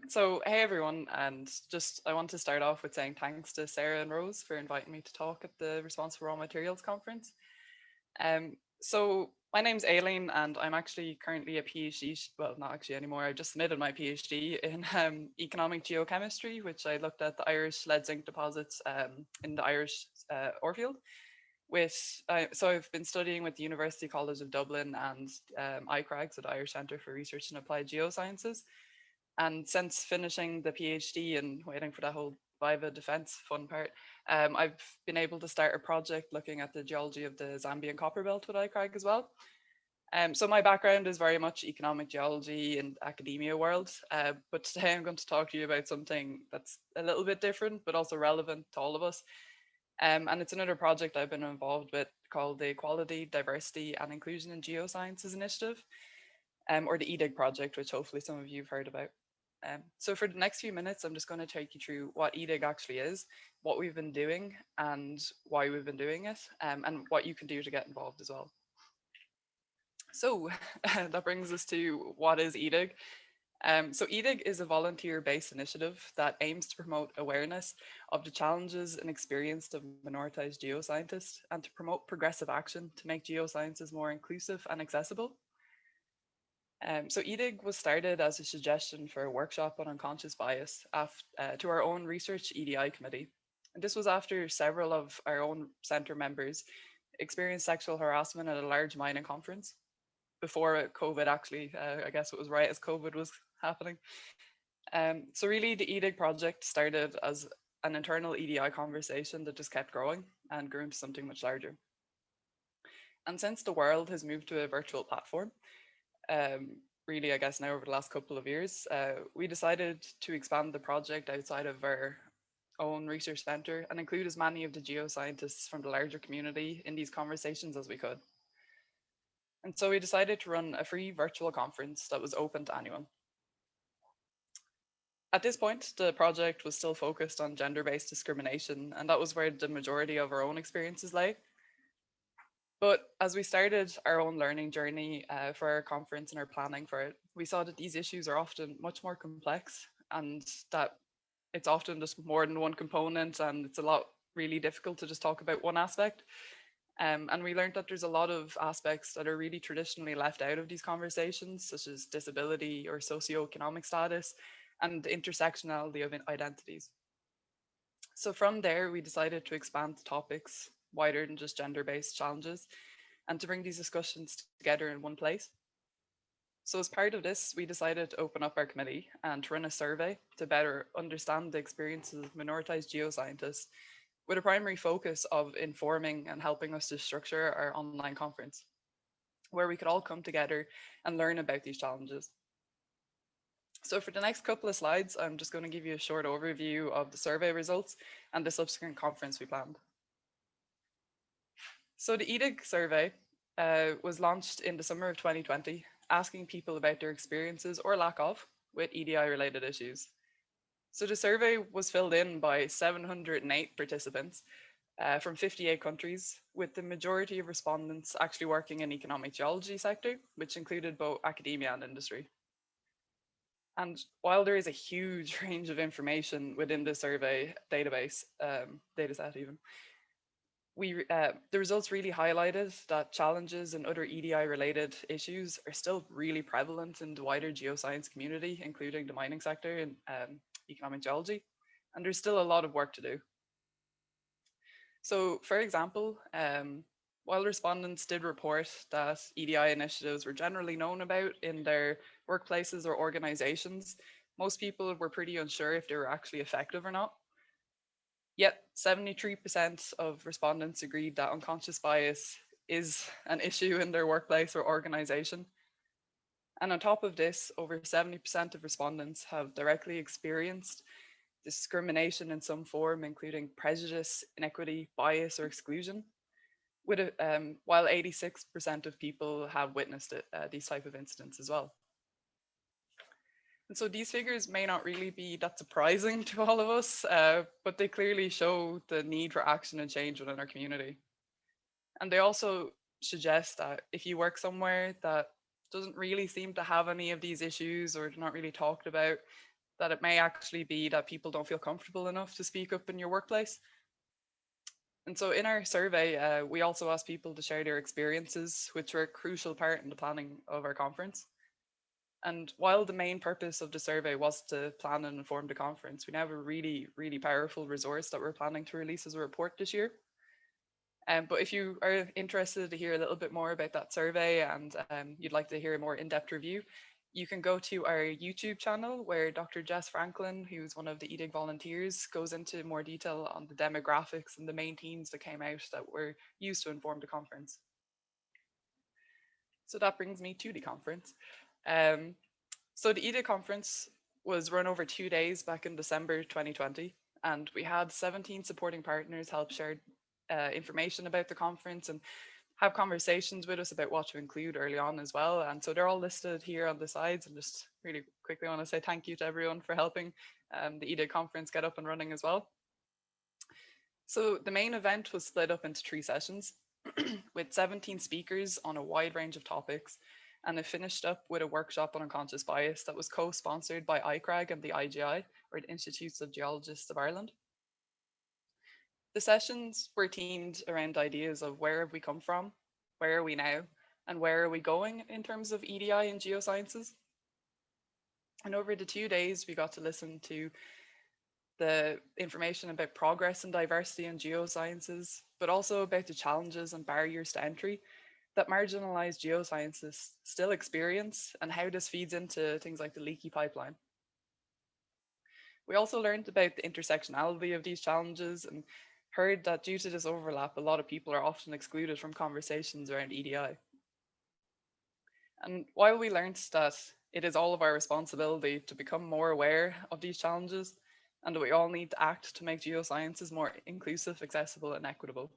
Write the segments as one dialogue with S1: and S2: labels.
S1: So hey everyone, and just I want to start off with saying thanks to Sarah and Rose for inviting me to talk at the Responsible Raw Materials Conference. So my name's Aileen, and I'm actually currently a PhD. Well, not actually anymore. I just submitted my PhD in economic geochemistry, which I looked at the Irish lead zinc deposits in the Irish ore field. So I've been studying with the University College of Dublin and ICRAG, so the Irish Centre for Research in Applied Geosciences. And since finishing the PhD and waiting for that whole Viva defense fun part, I've been able to start a project looking at the geology of the Zambian copper belt with ICRAG as well. So my background is very much economic geology and academia world, but today I'm going to talk to you about something that's a little bit different, but also relevant to all of us. And it's another project I've been involved with called the Equality, Diversity and Inclusion in Geosciences Initiative, or the EDIG project, which hopefully some of you have heard about. So for the next few minutes, I'm just going to take you through what EDIG actually is, what we've been doing and why we've been doing it, and what you can do to get involved as well. So that brings us to what is EDIG. So EDIG is a volunteer-based initiative that aims to promote awareness of the challenges and experience of minoritized geoscientists and to promote progressive action to make geosciences more inclusive and accessible. So EDIG was started as a suggestion for a workshop on unconscious bias to our own research EDI committee. And this was after several of our own centre members experienced sexual harassment at a large mining conference before COVID actually, I guess it was right as COVID was happening. So really the EDIG project started as an internal EDI conversation that just kept growing and grew into something much larger. And since the world has moved to a virtual platform, really, I guess now over the last couple of years, we decided to expand the project outside of our own research centre and include as many of the geoscientists from the larger community in these conversations as we could. And so we decided to run a free virtual conference that was open to anyone. At this point, the project was still focused on gender-based discrimination, and that was where the majority of our own experiences lay. But as we started our own learning journey for our conference and our planning for it, we saw that these issues are often much more complex and that it's often just more than one component and it's a lot really difficult to just talk about one aspect. And we learned that there's a lot of aspects that are really traditionally left out of these conversations, such as disability or socioeconomic status and the intersectionality of identities. So from there, we decided to expand the topics wider than just gender-based challenges and to bring these discussions together in one place. So as part of this, we decided to open up our committee and to run a survey to better understand the experiences of minoritized geoscientists with a primary focus of informing and helping us to structure our online conference, where we could all come together and learn about these challenges. So for the next couple of slides, I'm just going to give you a short overview of the survey results and the subsequent conference we planned. So the EDIG survey was launched in the summer of 2020, asking people about their experiences or lack of with EDI related issues. So the survey was filled in by 708 participants from 58 countries, with the majority of respondents actually working in economic geology sector, which included both academia and industry. And while there is a huge range of information within the survey database, dataset even, the results really highlighted that challenges and other EDI related issues are still really prevalent in the wider geoscience community, including the mining sector and economic geology, and there's still a lot of work to do. So for example, while respondents did report that EDI initiatives were generally known about in their workplaces or organizations, most people were pretty unsure if they were actually effective or not. Yet 73% of respondents agreed that unconscious bias is an issue in their workplace or organization. And on top of this, over 70% of respondents have directly experienced discrimination in some form, including prejudice, inequity, bias, or exclusion, while 86% of people have witnessed these type of incidents as well. And so these figures may not really be that surprising to all of us, but they clearly show the need for action and change within our community. And they also suggest that if you work somewhere that doesn't really seem to have any of these issues or not really talked about, that it may actually be that people don't feel comfortable enough to speak up in your workplace. And so in our survey, we also asked people to share their experiences, which were a crucial part in the planning of our conference. And while the main purpose of the survey was to plan and inform the conference, we now have a really, really powerful resource that we're planning to release as a report this year. But if you are interested to hear a little bit more about that survey and you'd like to hear a more in-depth review, you can go to our YouTube channel where Dr. Jess Franklin, who's one of the EDIG volunteers, goes into more detail on the demographics and the main themes that came out that were used to inform the conference. So that brings me to the conference. Um, so the EDIG conference was run over 2 days back in December 2020, and we had 17 supporting partners help share information about the conference and have conversations with us about what to include early on as well. And so they're all listed here on the sides. And just really quickly want to say thank you to everyone for helping the EDIG conference get up and running as well. So the main event was split up into 3 sessions with 17 speakers on a wide range of topics. And it finished up with a workshop on unconscious bias that was co-sponsored by ICRAG and the IGI, or the Institutes of Geologists of Ireland. The sessions were themed around ideas of where have we come from, where are we now, and where are we going in terms of EDI and geosciences. And over the 2 days, we got to listen to the information about progress and diversity in geosciences, but also about the challenges and barriers to entry that marginalized geosciences still experience and how this feeds into things like the leaky pipeline. We also learned about the intersectionality of these challenges and heard that due to this overlap, a lot of people are often excluded from conversations around EDI. And while we learned that it is all of our responsibility to become more aware of these challenges and that we all need to act to make geosciences more inclusive, accessible, and equitable.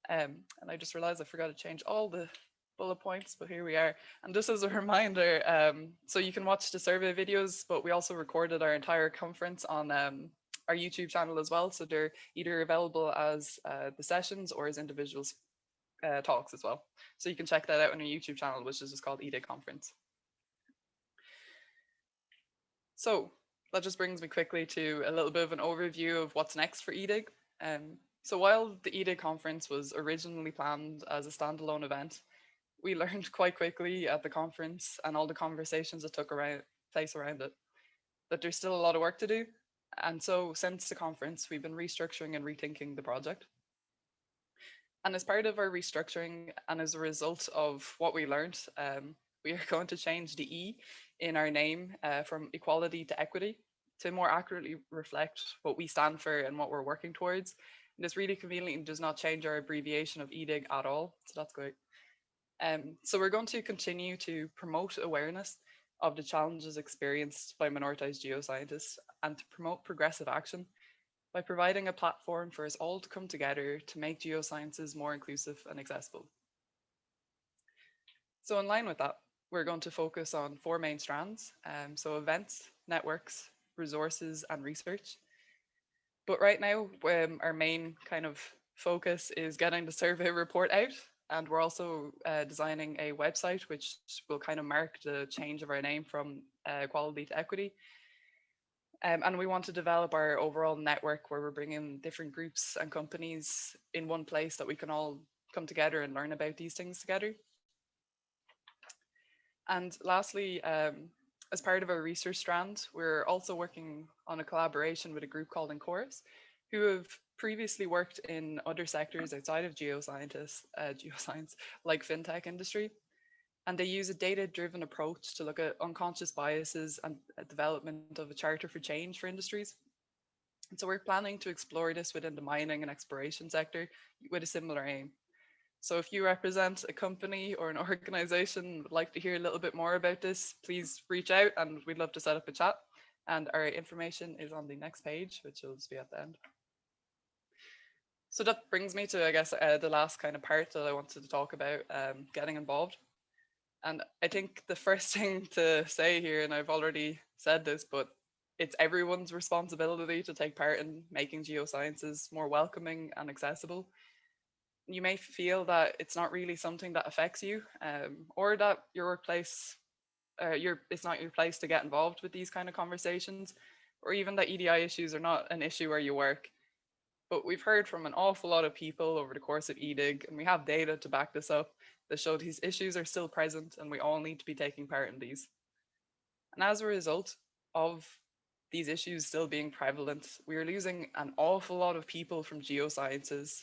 S1: And I just realized I forgot to change all the bullet points, but here we are. And just as a reminder, so you can watch the survey videos, but we also recorded our entire conference on our YouTube channel as well. So they're either available as the sessions or as individual talks as well. So you can check that out on our YouTube channel, which is just called EDIG Conference. So that just brings me quickly to a little bit of an overview of what's next for EDIG. So while the EDIG conference was originally planned as a standalone event, we learned quite quickly at the conference and all the conversations that took place around it that there's still a lot of work to do. And so since the conference, we've been restructuring and rethinking the project. And as part of our restructuring and as a result of what we learned, we are going to change the E in our name from equality to equity to more accurately reflect what we stand for and what we're working towards. And this really conveniently does not change our abbreviation of EDIG at all. So that's great. So we're going to continue to promote awareness of the challenges experienced by minoritized geoscientists and to promote progressive action by providing a platform for us all to come together to make geosciences more inclusive and accessible. So in line with that, we're going to focus on 4 main strands, so events, networks, resources, and research. But right now, our main kind of focus is getting the survey report out, and we're also designing a website which will kind of mark the change of our name from equality to equity. And we want to develop our overall network where we're bringing different groups and companies in one place that we can all come together and learn about these things together. And lastly, as part of our research strand, we're also working on a collaboration with a group called Chorus, who have previously worked in other sectors outside of geoscience, like fintech industry. And they use a data-driven approach to look at unconscious biases and development of a charter for change for industries. And so we're planning to explore this within the mining and exploration sector with a similar aim. So if you represent a company or an organization and would like to hear a little bit more about this, please reach out and we'd love to set up a chat. And our information is on the next page, which will just be at the end. So that brings me to, I guess, the last kind of part that I wanted to talk about, getting involved. And I think the first thing to say here, and I've already said this, but it's everyone's responsibility to take part in making geosciences more welcoming and accessible. You may feel that it's not really something that affects you, or that your workplace it's not your place to get involved with these kind of conversations, or even that EDI issues are not an issue where you work. But we've heard from an awful lot of people over the course of EDIG, and we have data to back this up that show these issues are still present and we all need to be taking part in these. And as a result of these issues still being prevalent, we are losing an awful lot of people from geosciences.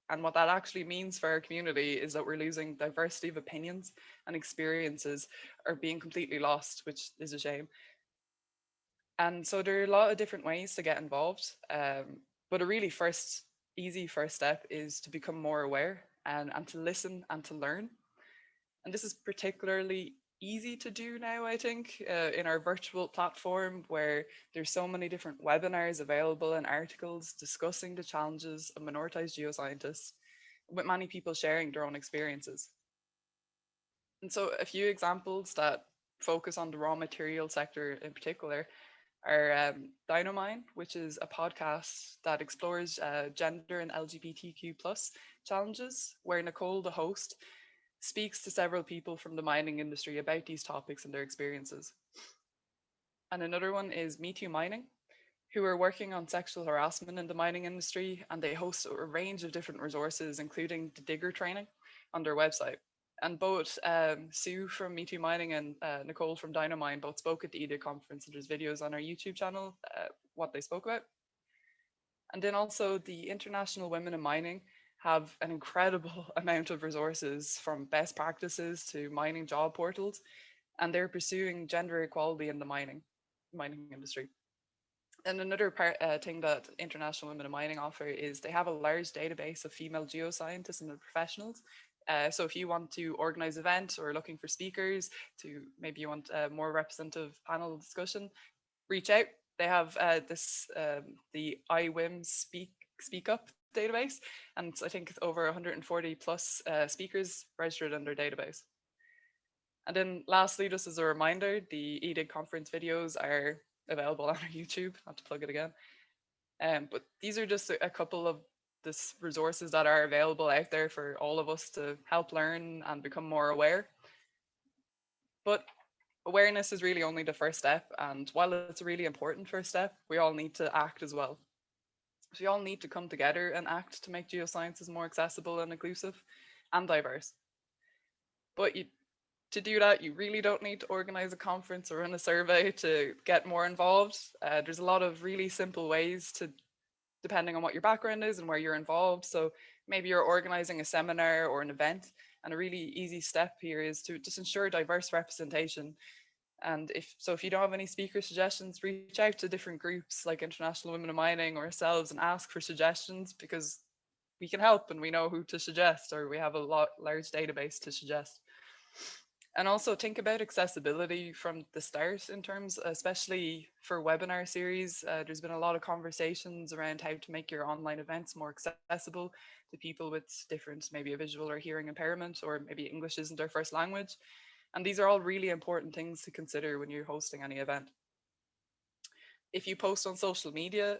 S1: And what that actually means for our community is that we're losing diversity of opinions, and experiences are being completely lost, which is a shame. And so there are a lot of different ways to get involved. But a really easy first step is to become more aware, and to listen and to learn. And this is particularly easy to do now, I think, in our virtual platform, where there's so many different webinars available and articles discussing the challenges of minoritized geoscientists, with many people sharing their own experiences. And so a few examples that focus on the raw material sector in particular are Dynamine, which is a podcast that explores gender and LGBTQ plus challenges, where Nicole, the host, speaks to several people from the mining industry about these topics and their experiences. And another one is Me Too Mining, who are working on sexual harassment in the mining industry, and they host a range of different resources, including the digger training on their website. And both Sue from Me Too Mining and Nicole from Dynamine both spoke at the EDIG conference, and there's videos on our YouTube channel what they spoke about. And then also the International Women in Mining have an incredible amount of resources, from best practices to mining job portals, and they're pursuing gender equality in the mining industry. And another thing that International Women in Mining offer is they have a large database of female geoscientists and professionals. So if you want to organize events or looking for speakers, to maybe you want a more representative panel discussion, reach out. They have the IWIM Speak Up database, and I think it's over 140 plus speakers registered in their database. And then lastly, just as a reminder, the EDIG conference videos are available on our YouTube, not to plug it again. But these are just a couple of the resources that are available out there for all of us to help learn and become more aware. But awareness is really only the first step. And while it's a really important first step, we all need to act as well. So we all need to come together and act to make geosciences more accessible and inclusive and diverse. But to do that, you really don't need to organize a conference or run a survey to get more involved. There's a lot of really simple ways to, depending on what your background is and where you're involved. So maybe you're organizing a seminar or an event, and a really easy step here is to just ensure diverse representation. And if you don't have any speaker suggestions, reach out to different groups like International Women in Mining or ourselves and ask for suggestions, because we can help and we know who to suggest, or we have a large database to suggest. And also think about accessibility from the start, in terms, especially for webinar series. There's been a lot of conversations around how to make your online events more accessible to people with different, maybe a visual or hearing impairment, or maybe English isn't their first language. And these are all really important things to consider when you're hosting any event. If you post on social media,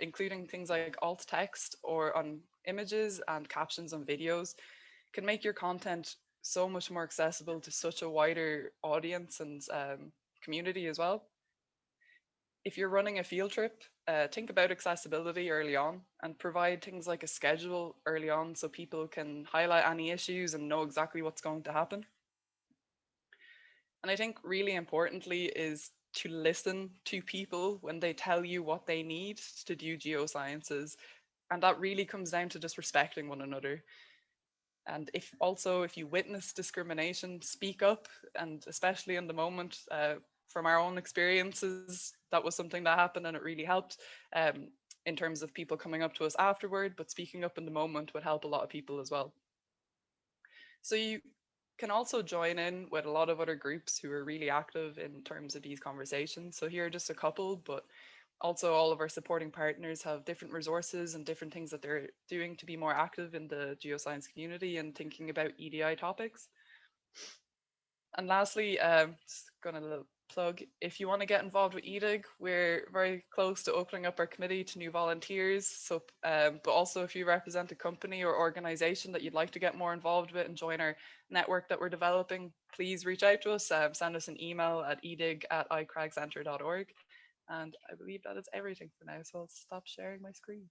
S1: including things like alt text or on images and captions on videos, can make your content so much more accessible to such a wider audience and community as well. If you're running a field trip, think about accessibility early on and provide things like a schedule early on, so people can highlight any issues and know exactly what's going to happen. And I think really importantly is to listen to people when they tell you what they need to do geosciences. And that really comes down to just respecting one another. And if you witness discrimination, speak up. And especially in the moment, from our own experiences, that was something that happened and it really helped, in terms of people coming up to us afterward. But speaking up in the moment would help a lot of people as well. So you can also join in with a lot of other groups who are really active in terms of these conversations. So here are just a couple, but also all of our supporting partners have different resources and different things that they're doing to be more active in the geoscience community and thinking about EDI topics. And lastly, just going to plug. If you want to get involved with EDIG, we're very close to opening up our committee to new volunteers. So, but also if you represent a company or organization that you'd like to get more involved with and join our network that we're developing, please reach out to us. Send us an email at edig@icragcenter.org. And I believe that is everything for now. So I'll stop sharing my screen.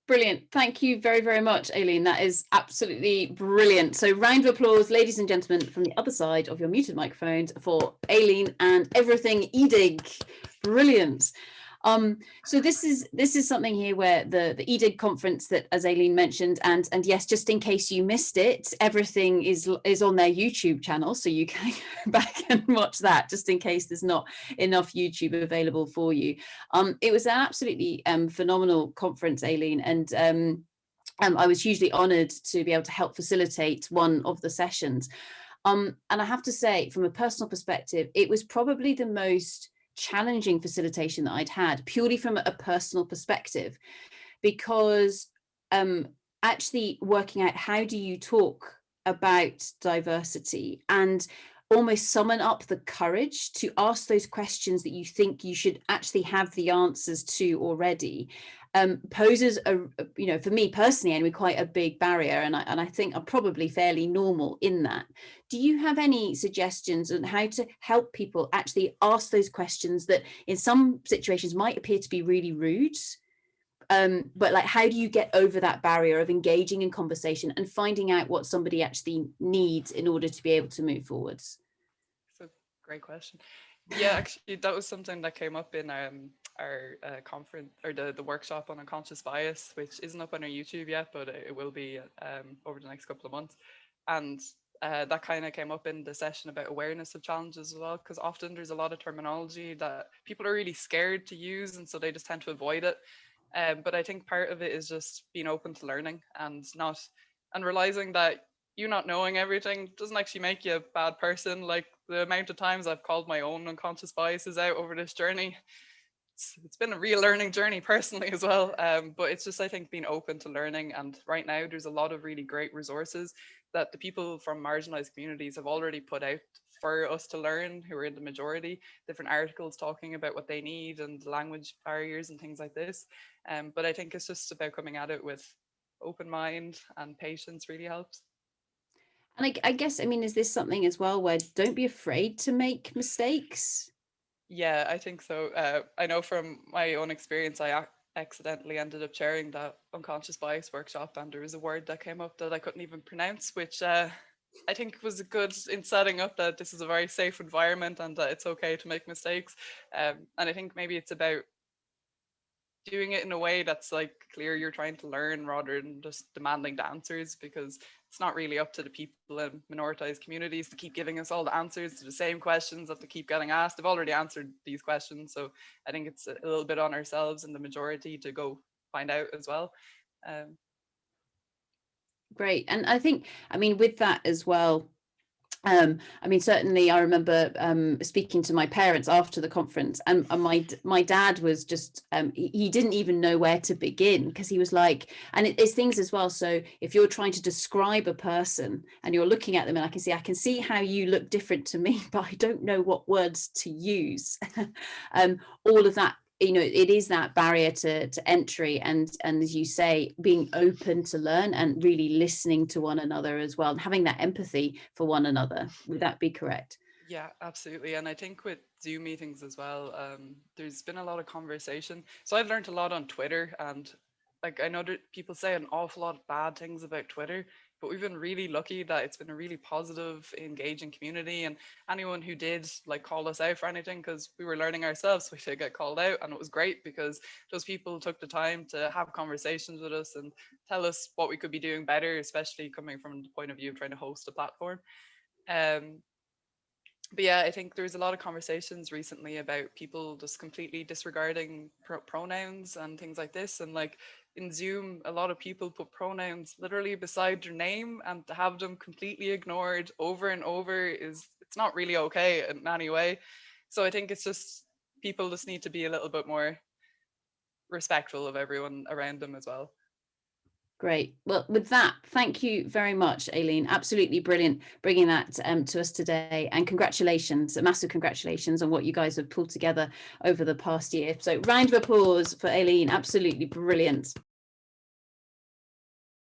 S2: Brilliant. Thank you very, very much, Aileen. That is absolutely brilliant. So round of applause, ladies and gentlemen, from the other side of your muted microphones for Aileen and everything EDIG. Brilliant. So this is something here where the EDIG conference that, as Aileen mentioned, and yes, just in case you missed it, everything is on their YouTube channel, so you can go back and watch that, just in case there's not enough YouTube available for you. It was an absolutely phenomenal conference, Aileen, and I was hugely honoured to be able to help facilitate one of the sessions. And I have to say, from a personal perspective, it was probably the most challenging facilitation that I'd had, purely from a personal perspective, because actually working out how do you talk about diversity and almost summon up the courage to ask those questions that you think you should actually have the answers to already, poses for me personally, anyway, quite a big barrier, and I think I'm probably fairly normal in that. Do you have any suggestions on how to help people actually ask those questions that in some situations might appear to be really rude, but like, how do you get over that barrier of engaging in conversation and finding out what somebody actually needs in order to be able to move forwards?
S1: That's a great question. Yeah, actually, that was something that came up in our conference, or the workshop on unconscious bias, which isn't up on our YouTube yet, but it will be over the next couple of months. And that kind of came up in the session about awareness of challenges as well, because often there's a lot of terminology that people are really scared to use, and so they just tend to avoid it. But I think part of it is just being open to learning and realizing that you not knowing everything doesn't actually make you a bad person. Like, the amount of times I've called my own unconscious biases out over this journey, it's been a real learning journey personally as well. But it's just, I think, being open to learning. And right now there's a lot of really great resources that the people from marginalized communities have already put out for us to learn, who are in the majority, different articles talking about what they need and language barriers and things like this. But I think it's just about coming at it with open mind, and patience really helps.
S2: And I guess, I mean, is this something as well where don't be afraid to make mistakes?
S1: Yeah, I think so. I know from my own experience, I accidentally ended up chairing that unconscious bias workshop, and there was a word that came up that I couldn't even pronounce, which I think was good in setting up that this is a very safe environment and that it's okay to make mistakes. And I think maybe it's about doing it in a way that's like clear you're trying to learn rather than just demanding the answers, because it's not really up to the people in minoritized communities to keep giving us all the answers to the same questions that they keep getting asked. They've already answered these questions, so I think it's a little bit on ourselves in the majority to go find out as well.
S2: Great. And I think, I mean, with that as well, I mean, certainly I remember speaking to my parents after the conference, and my dad was just, he didn't even know where to begin, because he was like, and it's things as well. So if you're trying to describe a person and you're looking at them, and I can see how you look different to me, but I don't know what words to use. All of that, you know, it is that barrier to entry, and as you say, being open to learn and really listening to one another as well, and having that empathy for one another. Would that be correct?
S1: Yeah, absolutely. And I think with Zoom meetings as well, there's been a lot of conversation. So I've learned a lot on Twitter, and like, I know that people say an awful lot of bad things about Twitter, but we've been really lucky that it's been a really positive, engaging community. And anyone who did like call us out for anything, because we were learning ourselves, we did get called out, and it was great because those people took the time to have conversations with us and tell us what we could be doing better, especially coming from the point of view of trying to host a platform. Um, but yeah, I think there's a lot of conversations recently about people just completely disregarding pronouns and things like this. And like in Zoom, a lot of people put pronouns literally beside their name, and to have them completely ignored over and over it's not really okay in any way. So I think it's just, people just need to be a little bit more respectful of everyone around them as well.
S2: Great. Well, with that, thank you very much, Aileen. Absolutely brilliant bringing that to us today. And congratulations, massive congratulations on what you guys have pulled together over the past year. So round of applause for Aileen. Absolutely brilliant.